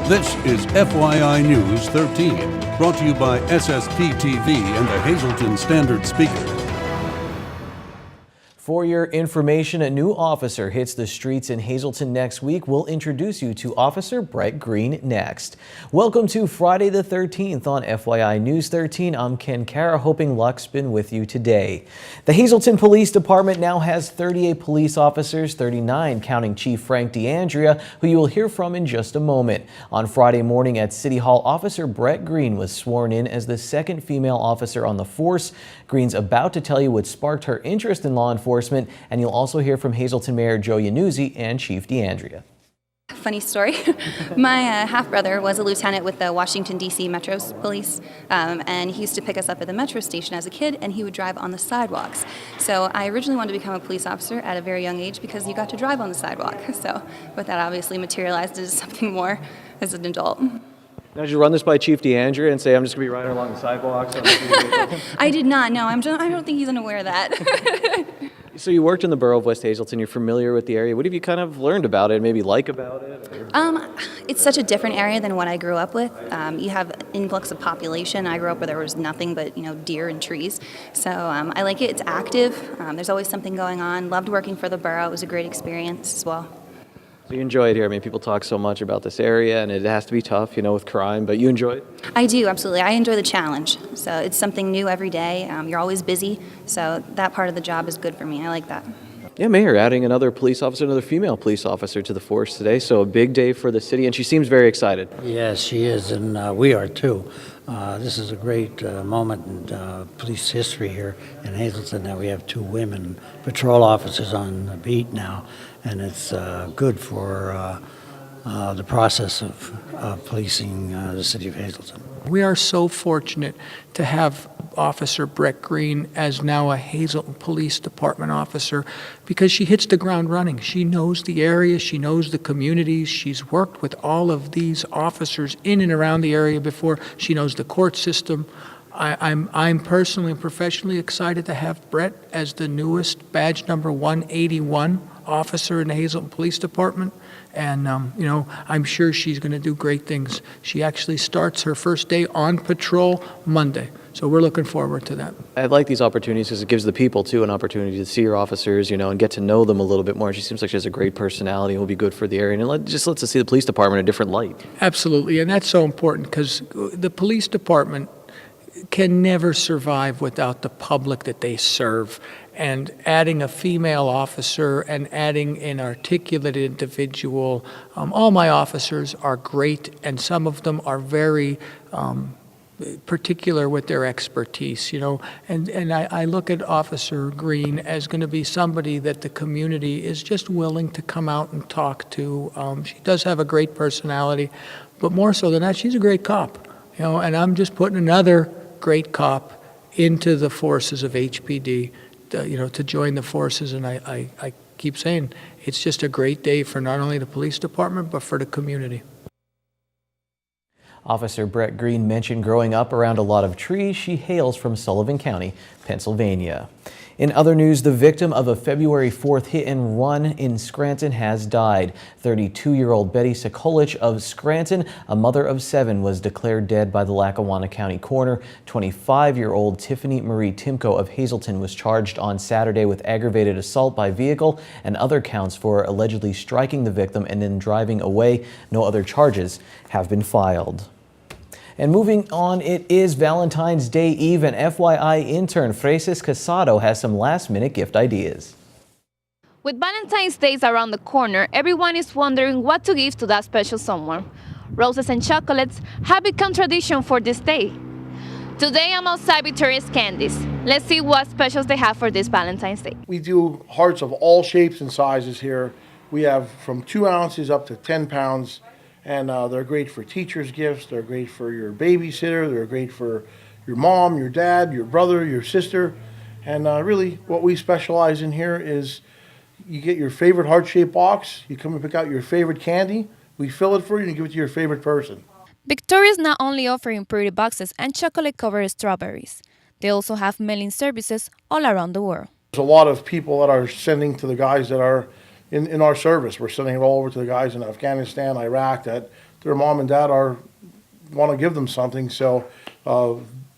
This is FYI News 13, brought to you by SSPTV and the Hazleton Standard Speaker. For your information, a new officer hits the streets in Hazleton next week. We'll introduce you to Officer Brett Green next. Welcome to Friday the 13th on FYI News 13. I'm Ken Kara, hoping luck's been with you today. The Hazleton Police Department now has 38 police officers, 39 counting Chief Frank DeAndrea, who you will hear from in just a moment. On Friday morning at City Hall, Officer Brett Green was sworn in as the second female officer on the force. Green's about to tell you what sparked her interest in law enforcement, and you'll also hear from Hazleton Mayor Joe Yanuzzi and Chief DeAndrea. Funny story. My half-brother was a lieutenant with the Washington, D.C. Metro Police, and he used to pick us up at the metro station as a kid, and he would drive on the sidewalks. So I originally wanted to become a police officer at a very young age because you got to drive on the sidewalk. But that obviously materialized into something more as an adult. Now, did you run this by Chief DeAndrea and say, I'm just going to be riding along the sidewalks? I did not, no. I don't think he's unaware of that. So you worked in the borough of West Hazleton. You're familiar with the area. What have you kind of learned about it, maybe like about it? It's such a different area than what I grew up with. You have an influx of population. I grew up where there was nothing but deer and trees. So I like it. It's active. There's always something going on. Loved working for the borough. It was a great experience as well. So you enjoy it here. I mean, people talk so much about this area, and it has to be tough, with crime, but you enjoy it? I do, absolutely. I enjoy the challenge. So it's something new every day. You're always busy, so that part of the job is good for me. I like that. Yeah, Mayor, adding another police officer, another female police officer to the force today, so a big day for the city, and she seems very excited. Yes, she is, and we are too. This is a great moment in police history here in Hazleton that we have two women patrol officers on the beat now, and it's good for the process of policing the city of Hazleton. We are so fortunate to have Officer Brett Green as now a Hazleton Police Department officer because she hits the ground running. She knows the area, she knows the communities, she's worked with all of these officers in and around the area before. She knows the court system. I'm personally and professionally excited to have Brett as the newest badge number 181 officer in the Hazleton Police Department. And, I'm sure she's going to do great things. She actually starts her first day on patrol Monday. So we're looking forward to that. I like these opportunities because it gives the people, too, an opportunity to see your officers, and get to know them a little bit more. She seems like she has a great personality and will be good for the area. And it just lets us see the police department in a different light. Absolutely. And that's so important because the police department can never survive without the public that they serve. And adding a female officer and adding an articulate individual, all my officers are great, and some of them are very particular with their expertise, and I look at Officer Green as going to be somebody that the community is just willing to come out and talk to. She does have a great personality, but more so than that, she's a great cop, and I'm just putting another great cop into the forces of HPD, to join the forces, and I keep saying it's just a great day for not only the police department, but for the community. Officer Brett Green mentioned growing up around a lot of trees. She hails from Sullivan County, Pennsylvania. In other news, the victim of a February 4th hit and run in Scranton has died. 32-year-old Betty Sekulich of Scranton, a mother of 7, was declared dead by the Lackawanna County coroner. 25-year-old Tiffany Marie Timko of Hazleton was charged on Saturday with aggravated assault by vehicle and other counts for allegedly striking the victim and then driving away. No other charges have been filed. And moving on, it is Valentine's Day Eve, and FYI intern Freses Casado has some last-minute gift ideas. With Valentine's Day around the corner, everyone is wondering what to give to that special someone. Roses and chocolates have become tradition for this day. Today I'm outside Victoria's Candies. Let's see what specials they have for this Valentine's Day. We do hearts of all shapes and sizes here. We have from 2 ounces up to 10 pounds. And they're great for teachers' gifts, they're great for your babysitter, they're great for your mom, your dad, your brother, your sister. And really what we specialize in here is you get your favorite heart-shaped box, you come and pick out your favorite candy, we fill it for you and give it to your favorite person. Victoria's not only offering pretty boxes and chocolate-covered strawberries, they also have mailing services all around the world. There's a lot of people that are sending to the guys that are in our service. We're sending it all over to the guys in Afghanistan, Iraq that their mom and dad want to give them something. So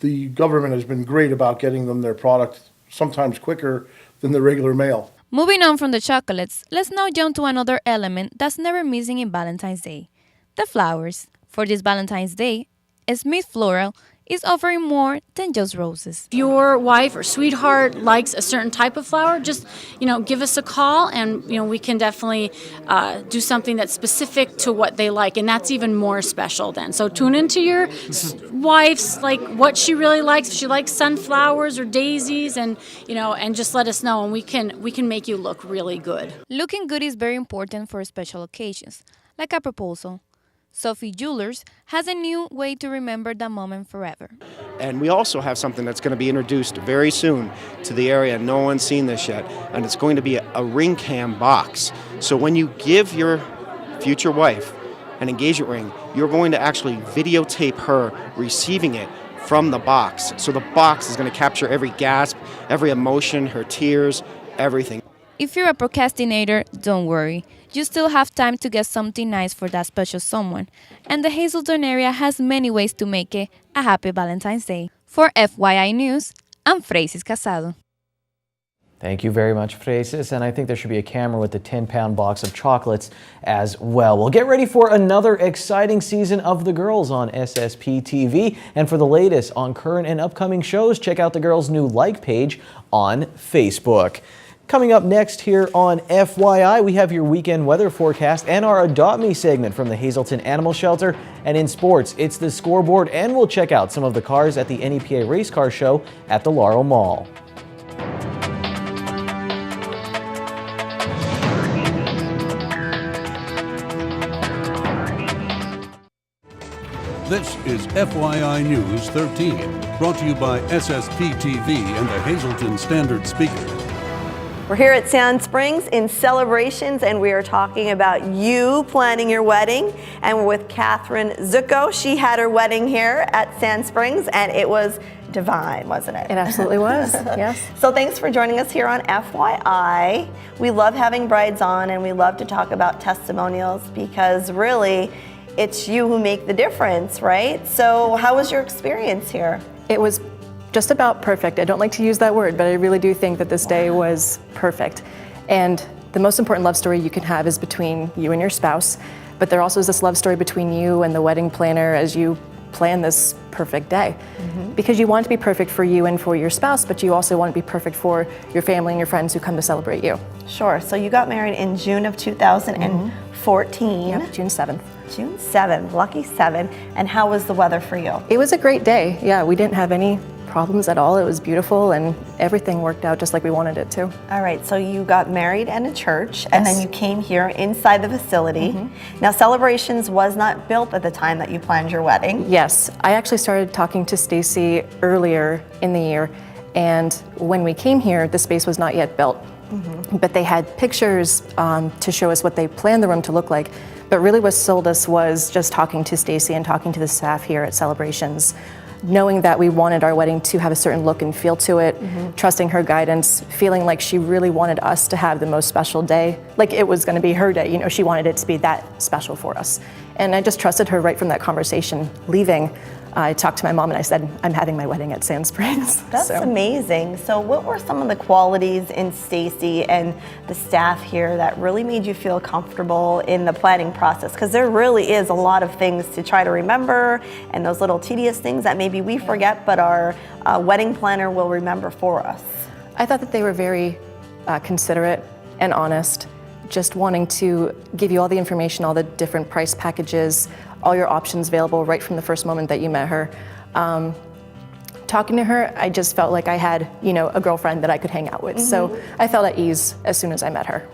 the government has been great about getting them their product sometimes quicker than the regular mail. Moving on from the chocolates, let's now jump to another element that's never missing in Valentine's Day: the flowers. For this Valentine's Day, Smith Floral is offering more than just roses. If your wife or sweetheart likes a certain type of flower, just, give us a call, and, we can definitely do something that's specific to what they like, and that's even more special then. So tune into your wife's, what she really likes. If she likes sunflowers or daisies, and, and just let us know, and we can make you look really good. Looking good is very important for special occasions, like a proposal. Sophie Jewelers has a new way to remember that moment forever. And we also have something that's going to be introduced very soon to the area. No one's seen this yet, and it's going to be a ring cam box. So when you give your future wife an engagement ring, you're going to actually videotape her receiving it from the box. So the box is going to capture every gasp, every emotion, her tears, everything. If you're a procrastinator, don't worry. You still have time to get something nice for that special someone. And the Hazleton area has many ways to make it a happy Valentine's Day. For FYI News, I'm Fraisis Casado. Thank you very much, Fraisis. And I think there should be a camera with the 10-pound box of chocolates as well. Well, get ready for another exciting season of The Girls on SSPTV. And for the latest on current and upcoming shows, check out the Girls' new like page on Facebook. Coming up next here on FYI, we have your weekend weather forecast and our Adopt Me segment from the Hazleton Animal Shelter. And in sports, it's the scoreboard, and we'll check out some of the cars at the NEPA Race Car Show at the Laurel Mall. This is FYI News 13, brought to you by SSPTV and the Hazleton Standard Speaker. We're here at Sand Springs in celebrations, and we are talking about you planning your wedding. And we're with Catherine Zucco. She had her wedding here at Sand Springs, and it was divine, wasn't it? It absolutely was, yes. So thanks for joining us here on FYI. We love having brides on, and we love to talk about testimonials because really, it's you who make the difference, right? So how was your experience here? It was just about perfect. I don't like to use that word, but I really do think that this day was perfect. And the most important love story you can have is between you and your spouse, but there also is this love story between you and the wedding planner as you plan this perfect day. Because you want to be perfect for you and for your spouse, but you also want to be perfect for your family and your friends who come to celebrate you. Sure. So you got married in June of 2014. Yep, June 7th. June 7th, lucky 7. And how was the weather for you? It was a great day. Yeah, we didn't have any problems at all. It was beautiful, and everything worked out just like we wanted it to. All right, so you got married in a church, and then you came here inside the facility. Now, Celebrations was not built at the time that you planned your wedding. Yes, I actually started talking to Stacy earlier in the year, and when we came here, the space was not yet built. But they had pictures to show us what they planned the room to look like. But really what sold us was just talking to Stacy and talking to the staff here at Celebrations, knowing that we wanted our wedding to have a certain look and feel to it, trusting her guidance, feeling like she really wanted us to have the most special day, like it was going to be her day. You know, she wanted it to be that special for us. And I just trusted her right from that conversation. Leaving, I talked to my mom and I said, I'm having my wedding at Sand Springs. That's amazing. So what were some of the qualities in Stacy and the staff here that really made you feel comfortable in the planning process? Because there really is a lot of things to try to remember, and those little tedious things that maybe we forget, but our wedding planner will remember for us. I thought that they were very considerate and honest, just wanting to give you all the information, all the different price packages, all your options available right from the first moment that you met her. Talking to her, I just felt like I had, you know, a girlfriend that I could hang out with. So I felt at ease as soon as I met her.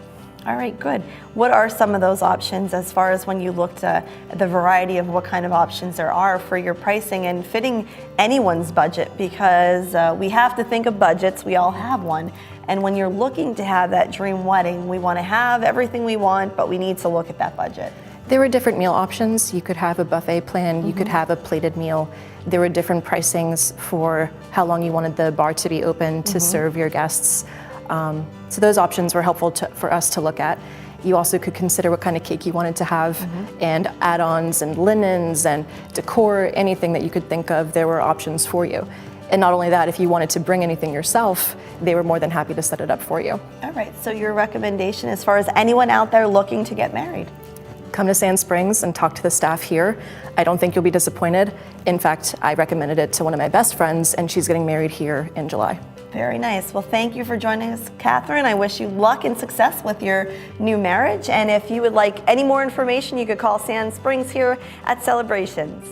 All right, good. What are some of those options as far as when you looked at the variety of what kind of options there are for your pricing and fitting anyone's budget? Because we have to think of budgets, we all have one. And when you're looking to have that dream wedding, we want to have everything we want, but we need to look at that budget. There were different meal options. You could have a buffet plan, you could have a plated meal. There were different pricings for how long you wanted the bar to be open to serve your guests. So those options were helpful for us to look at. You also could consider what kind of cake you wanted to have, and add-ons and linens and decor, anything that you could think of, there were options for you. And not only that, if you wanted to bring anything yourself, they were more than happy to set it up for you. All right, so your recommendation as far as anyone out there looking to get married? Come to Sand Springs and talk to the staff here. I don't think you'll be disappointed. In fact, I recommended it to one of my best friends, and she's getting married here in July. Very nice. Well, thank you for joining us, Catherine. I wish you luck and success with your new marriage. And if you would like any more information, you could call Sand Springs here at Celebrations.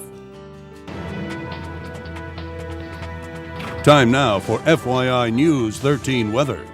Time now for FYI News 13 weather.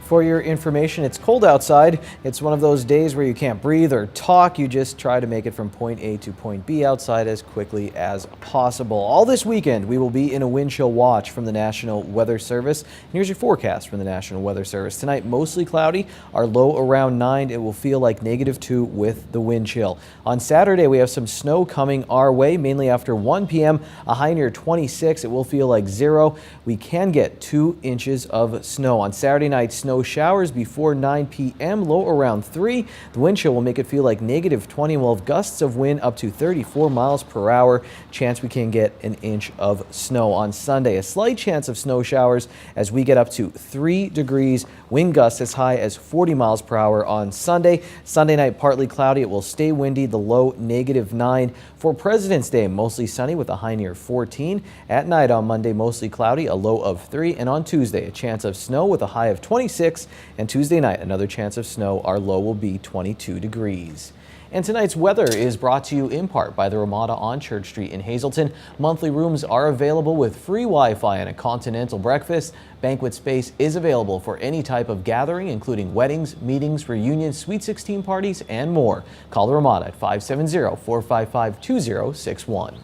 For your information, it's cold outside. It's one of those days where you can't breathe or talk. You just try to make it from point A to point B outside as quickly as possible. All this weekend, we will be in a wind chill watch from the National Weather Service. And here's your forecast from the National Weather Service. Tonight, mostly cloudy. Our low around 9. It will feel like -2 with the wind chill. On Saturday, we have some snow coming our way, mainly after 1 p.m. A high near 26. It will feel like 0. We can get 2 inches of snow. On Saturday night, snow showers before 9 p.m., low around 3. The wind chill will make it feel like -20. We'll have gusts of wind up to 34 miles per hour. Chance we can get an inch of snow. On Sunday, a slight chance of snow showers as we get up to 3 degrees. Wind gusts as high as 40 miles per hour on Sunday. Sunday night, partly cloudy. It will stay windy, the low -9. For President's Day, mostly sunny with a high near 14. At night on Monday, mostly cloudy, a low of 3. And on Tuesday, a chance of snow with a high of 26. And Tuesday night, another chance of snow. Our low will be 22 degrees. And tonight's weather is brought to you in part by the Ramada on Church Street in Hazleton. Monthly rooms are available with free Wi-Fi and a continental breakfast. Banquet space is available for any type of gathering, including weddings, meetings, reunions, Sweet 16 parties, and more. Call the Ramada at 570-455-2061.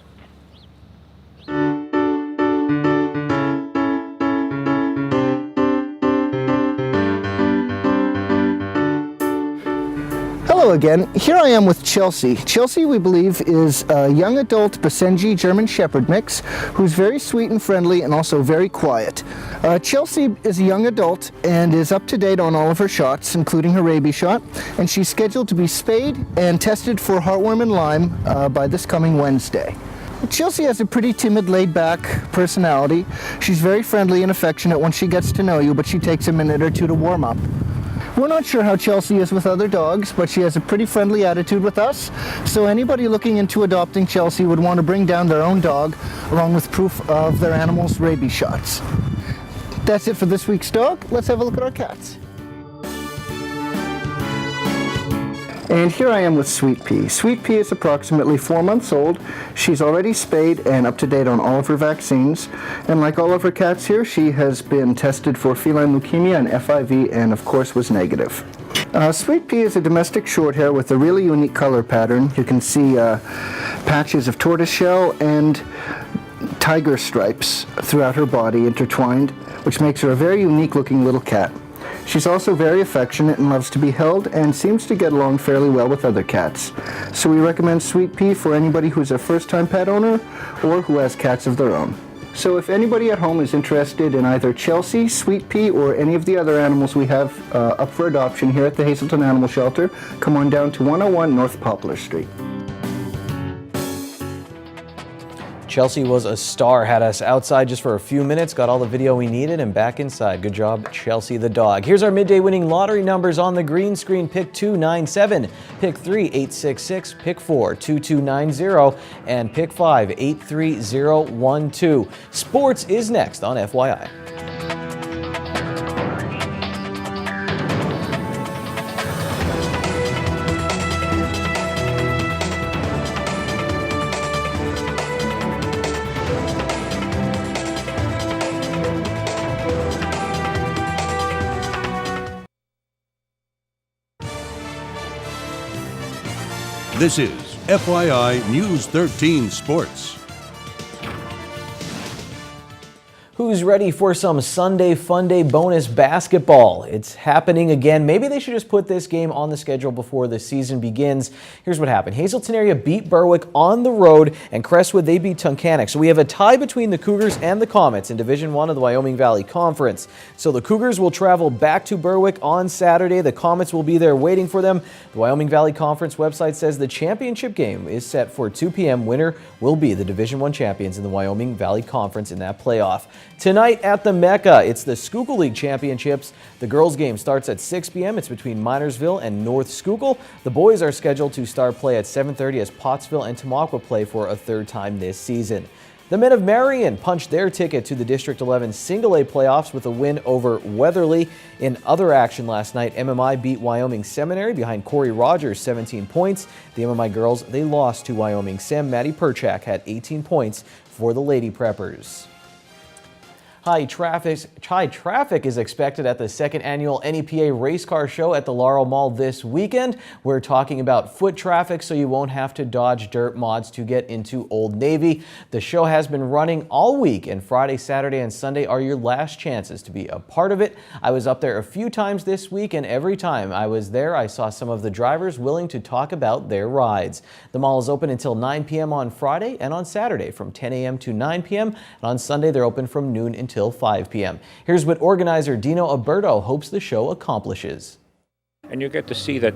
Hello again. Here I am with Chelsea. Chelsea, we believe, is a young adult Basenji German Shepherd mix who's very sweet and friendly and also very quiet. Chelsea is a young adult and is up to date on all of her shots, including her rabies shot, and she's scheduled to be spayed and tested for heartworm and Lyme by this coming Wednesday. Chelsea has a pretty timid, laid-back personality. She's very friendly and affectionate when she gets to know you, but she takes a minute or two to warm up. We're not sure how Chelsea is with other dogs, but she has a pretty friendly attitude with us. So anybody looking into adopting Chelsea would want to bring down their own dog, along with proof of their animal's rabies shots. That's it for this week's dog. Let's have a look at our cats. And here I am with Sweet Pea. Sweet Pea is approximately 4 months old. She's already spayed and up to date on all of her vaccines. And like all of her cats here, she has been tested for feline leukemia and FIV and of course was negative. Sweet Pea is a domestic shorthair with a really unique color pattern. You can see patches of tortoiseshell and tiger stripes throughout her body intertwined, which makes her a very unique looking little cat. She's also very affectionate and loves to be held and seems to get along fairly well with other cats. So we recommend Sweet Pea for anybody who's a first-time pet owner or who has cats of their own. So if anybody at home is interested in either Chelsea, Sweet Pea, or any of the other animals we have up for adoption here at the Hazleton Animal Shelter, come on down to 101 North Poplar Street. Chelsea was a star, had us outside just for a few minutes, got all the video we needed, and back inside. Good job, Chelsea the dog. Here's our midday winning lottery numbers on the green screen. Pick 297, pick 3 866, pick 4 2290, and pick 5 83012. Sports is next on FYI. This is FYI News 13 Sports. Who's ready for some Sunday Fun Day bonus basketball? It's happening again. Maybe they should just put this game on the schedule before the season begins. Here's what happened. Hazleton area beat Berwick on the road, and Crestwood, they beat Tunkhannock. So we have a tie between the Cougars and the Comets in Division 1 of the Wyoming Valley Conference. So the Cougars will travel back to Berwick on Saturday. The Comets will be there waiting for them. The Wyoming Valley Conference website says the championship game is set for 2 p.m. Winner will be the Division 1 champions in the Wyoming Valley Conference in that playoff. Tonight at the Mecca, it's the Schuylkill League Championships. The girls' game starts at 6 p.m. It's between Minersville and North Schuylkill. The boys are scheduled to start play at 7:30 as Pottsville and Tamaqua play for a third time this season. The men of Marian punched their ticket to the District 11 Single A playoffs with a win over Weatherly. In other action last night, MMI beat Wyoming Seminary behind Corey Rogers 17 points. The MMI girls, they lost to Wyoming Sem. Maddie Perchak had 18 points for the Lady Preppers. High traffic is expected at the second annual NEPA Race Car Show at the Laurel Mall this weekend. We're talking about foot traffic so you won't have to dodge dirt mods to get into Old Navy. The show has been running all week, and Friday, Saturday, and Sunday are your last chances to be a part of it. I was up there a few times this week, and every time I was there, I saw some of the drivers willing to talk about their rides. The mall is open until 9 p.m. on Friday and on Saturday from 10 a.m. to 9 p.m. And on Sunday, they're open from noon until 5 p.m. Here's what organizer Dino Alberto hopes the show accomplishes. And you get to see that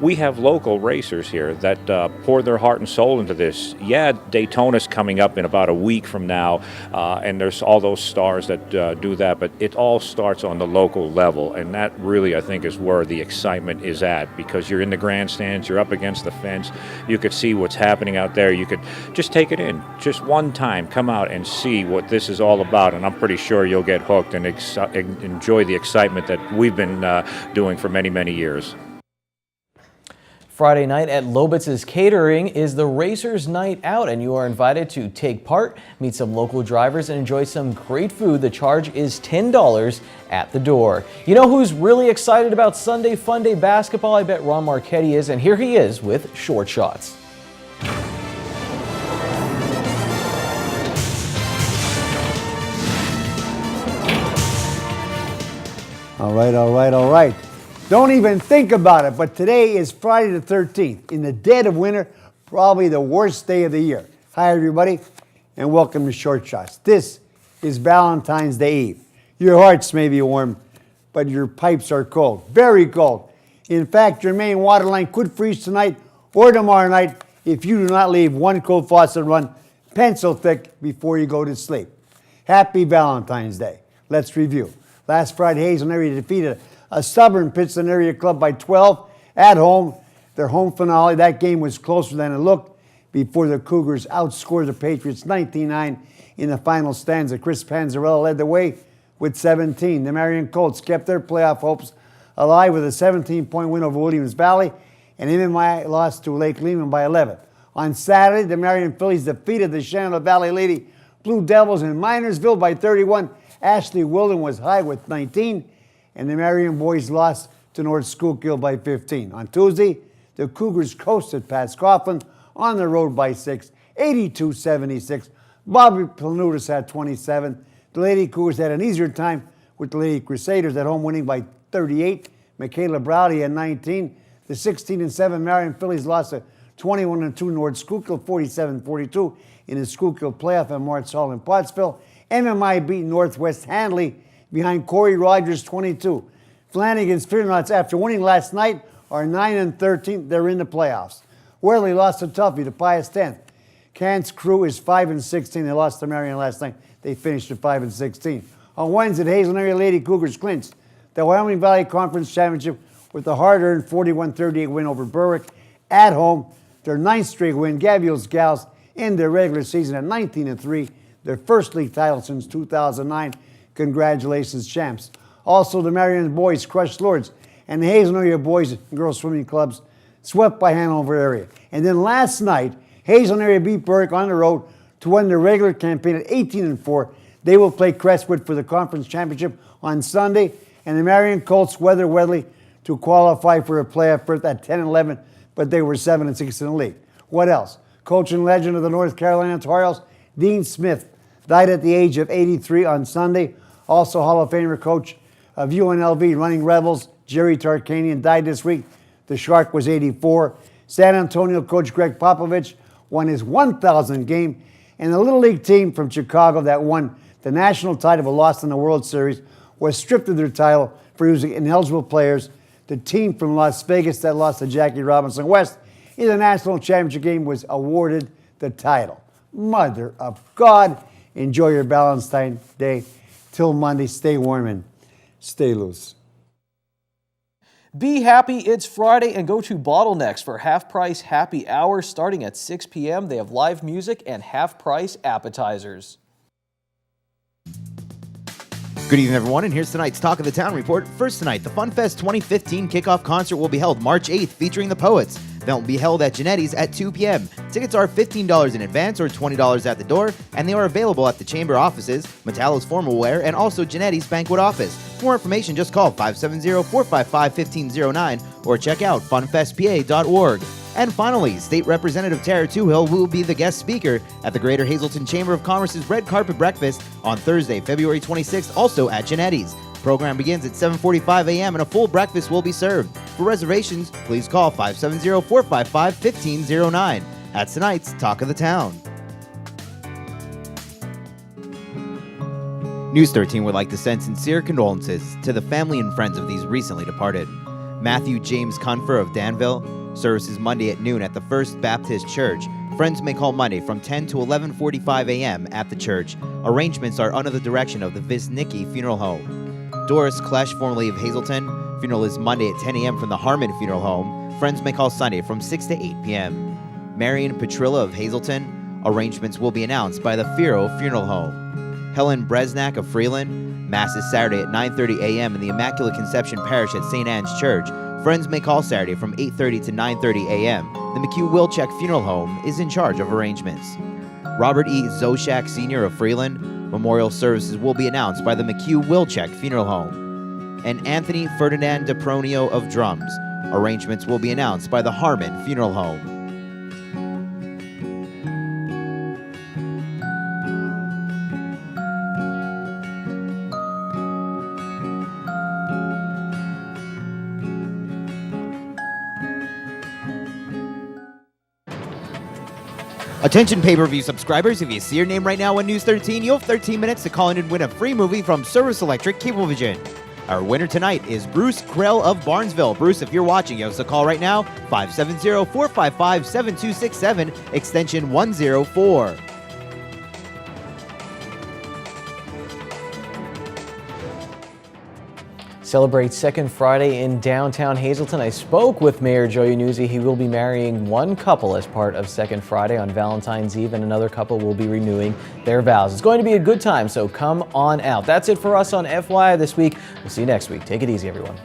we have local racers here that pour their heart and soul into this. Yeah, Daytona's coming up in about a week from now, and there's all those stars that do that, but it all starts on the local level, and that really, I think, is where the excitement is at, because you're in the grandstands, you're up against the fence, you could see what's happening out there, you could just take it in. Just one time, come out and see what this is all about, and I'm pretty sure you'll get hooked and enjoy the excitement that we've been doing for many, many years. Friday night at Lobitz's Catering is the Racers' Night Out, and you are invited to take part, meet some local drivers, and enjoy some great food. The charge is $10 at the door. You know who's really excited about Sunday Fun Day basketball? I bet Ron Marchetti is, and here he is with Short Shots. All right. Don't even think about it, but today is Friday the 13th. In the dead of winter, probably the worst day of the year. Hi, everybody, and welcome to Short Shots. This is Valentine's Day Eve. Your hearts may be warm, but your pipes are cold, very cold. In fact, your main water line could freeze tonight or tomorrow night if you do not leave one cold faucet run pencil thick before you go to sleep. Happy Valentine's Day. Let's review. Last Friday, Hazle area defeated a stubborn Pittston area club by 12 at home. Their home finale, that game was closer than it looked before the Cougars outscored the Patriots 19-9 in the final stanza. Chris Panzarella led the way with 17. The Marian Colts kept their playoff hopes alive with a 17-point win over Williams Valley, and MMI lost to Lake Lehman by 11. On Saturday, the Marian Phillies defeated the Shenandoah Valley Lady Blue Devils in Minersville by 31. Ashley Wilden was high with 19. And the Marian boys lost to North Schuylkill by 15. On Tuesday, the Cougars coasted past Coughlin on the road by 6, 82-76. Bobby Planutis had 27. The Lady Cougars had an easier time with the Lady Crusaders at home winning by 38. Michaela Browdy had 19. The 16-7 Marian Phillies lost to 21-2 North Schuylkill, 47-42 in the Schuylkill playoff at Martz Hall in Pottsville. MMI beat Northwest Handley behind Corey Rogers 22. Flanagan's Fieldnuts, after winning last night, are 9-13. They're in the playoffs. Weatherly lost to Tuffy to Pius 10th. Cairns Crew is 5-16. They lost to Marian last night. They finished at 5-16. On Wednesday, the Hazle area Lady Cougars clinched the Wyoming Valley Conference Championship with a hard-earned 41-38 win over Berwick at home. Their 9th straight win. Gaviel's Gals in their regular season at 19-3. Their first league title since 2009. Congratulations, champs. Also, the Marian boys crushed Lords, and the Hazle area boys and girls swimming clubs swept by Hanover area. And then last night, Hazle area beat Berwick on the road to win their regular campaign at 18-4. They will play Crestwood for the conference championship on Sunday, and the Marian Colts weather Weatherly to qualify for a playoff berth at 10-11, but they were 7-6 in the league. What else? Coach and legend of the North Carolina Tar Heels, Dean Smith, died at the age of 83 on Sunday. Also, Hall of Famer coach of UNLV Running Rebels, Jerry Tarkanian, died this week. The Shark was 84. San Antonio coach Greg Popovich won his 1,000th game. And the Little League team from Chicago that won the national title but lost in the World Series was stripped of their title for using ineligible players. The team from Las Vegas that lost to Jackie Robinson West in the national championship game was awarded the title. Mother of God, enjoy your Valentine's Day. Till Monday, stay warm and stay loose. Be happy it's Friday and go to Bottlenecks for half-price happy hour starting at 6 p.m. They have live music and half-price appetizers. Good evening, everyone, and here's tonight's Talk of the Town report. First tonight, the FunFest 2015 kickoff concert will be held March 8th, featuring the Poets. The event will be held at Genetti's at 2 p.m. Tickets are $15 in advance or $20 at the door, and they are available at the Chamber offices, Metallo's Formal Wear, and also Genetti's Banquet Office. For more information, just call 570-455-1509 or check out funfestpa.org. And finally, State Representative Tara Toohill will be the guest speaker at the Greater Hazleton Chamber of Commerce's Red Carpet Breakfast on Thursday, February 26th, also at Genetti's. The program begins at 7:45 a.m. and a full breakfast will be served. For reservations, please call 570-455-1509. That's tonight's Talk of the Town. News 13 would like to send sincere condolences to the family and friends of these recently departed. Matthew James Cunfer of Danville. Services Monday at noon at the First Baptist Church. Friends may call Monday from 10 to 11:45 a.m. at the church. Arrangements are under the direction of the Visnicki Funeral Home. Doris Klesch, formerly of Hazleton. Funeral is Monday at 10 a.m. from the Harmon Funeral Home. Friends may call Sunday from 6 to 8 p.m. Marian Petrilla of Hazleton. Arrangements will be announced by the Firo Funeral Home. Helen Bresnak of Freeland. Mass is Saturday at 9:30 a.m. in the Immaculate Conception Parish at St. Anne's Church. Friends may call Saturday from 8:30 to 9:30 a.m. The McHugh-Wilczek Funeral Home is in charge of arrangements. Robert E. Zoshak Sr. of Freeland. Memorial services will be announced by the McHugh-Wilczek Funeral Home. And Anthony Ferdinand DePronio of Drums. Arrangements will be announced by the Harmon Funeral Home. Attention pay-per-view subscribers, if you see your name right now on News 13, you have 13 minutes to call in and win a free movie from Service Electric Cablevision. Our winner tonight is Bruce Krell of Barnesville. Bruce, if you're watching, give us a call right now, 570-455-7267, extension 104. Celebrates Second Friday in downtown Hazleton. I spoke with Mayor Joe Iannuzzi. He will be marrying one couple as part of Second Friday on Valentine's Eve, and another couple will be renewing their vows. It's going to be a good time, so come on out. That's it for us on FYI this week. We'll see you next week. Take it easy, everyone.